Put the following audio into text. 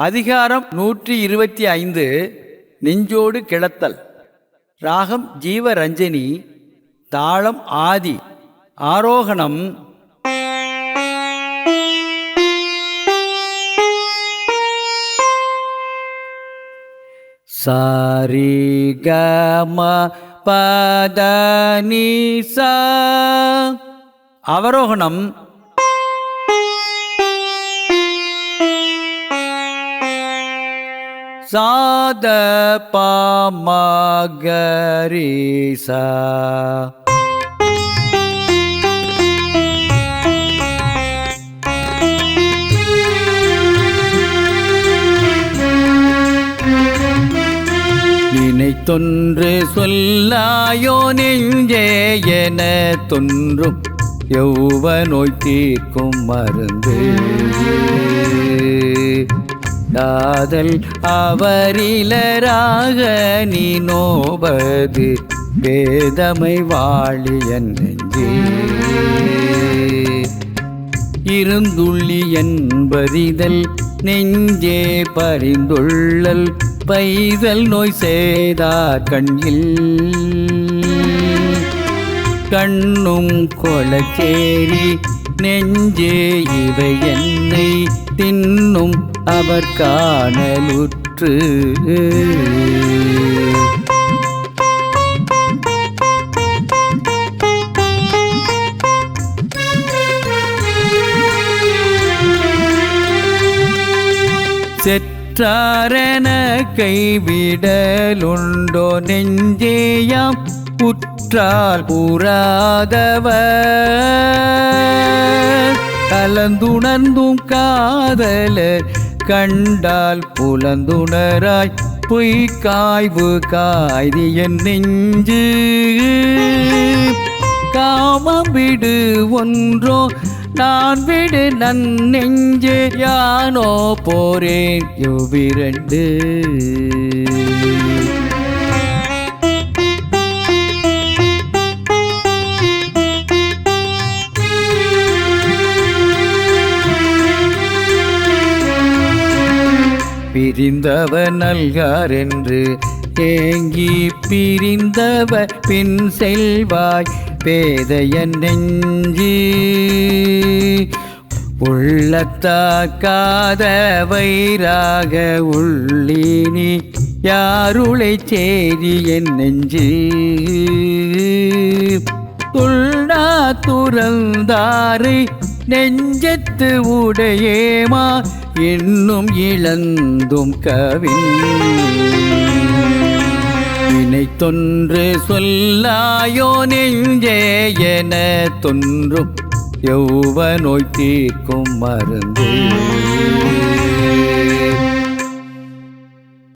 அதிகாரம் 125 நெஞ்சோடு கிளத்தல். ராகம் ஜீவரஞ்சனி. தாளம் ஆதி. ஆரோகணம் சாரி கம பத நீ சா. அவரோகணம் சாத பாமகரீசா. நினைத்தொன்று சொல்லாயோ நெஞ்சே என தொன்றும் யௌவனோய் தீர்க்கும் மருந்து. காதல் அவரிலராக நீ நோவது வேதமை வாழியன் நெஞ்சே. இருந்துள்ளி என்பதிதல் நெஞ்சே பரிந்துள்ளல் பைதல் நோய் செய்தார் கண்ணில். கண்ணும் கொளச்சேரி நெஞ்சே இவை என்னை தின்னும் அவர் காணலுற்று. செற்றாரென கைவிடலுண்டோ நெஞ்சேயாம் உற்றால் கூறாதவர். கலந்துணர்ந்தும் காதலர் கண்டால் புலந்துணராய் பொய்க்காய்வு காய்தியன் நெஞ்சு. காமம் விடு ஒன்றோ நான் விடு நன் நெஞ்சு. யானோ போரேன் யுவிரண்டு. பிரிந்தவ நல்கார் என்று ஏங்கி பிரிந்தவ பின் செல்வாய் பேதையன் நெஞ்சு. உள்ளத்தாக்காத வைராக உள்ளினி யாருளை சேரி என் நெஞ்சு. துள்ளா துறந்தாரை நெஞ்சத்து உடையேமா இன்னும் இழந்தும் கவின். நினைத்தொன்று சொல்லாயோ நெஞ்சே என தொன்றும் யௌவனோய் தீர்க்கும் மருந்து.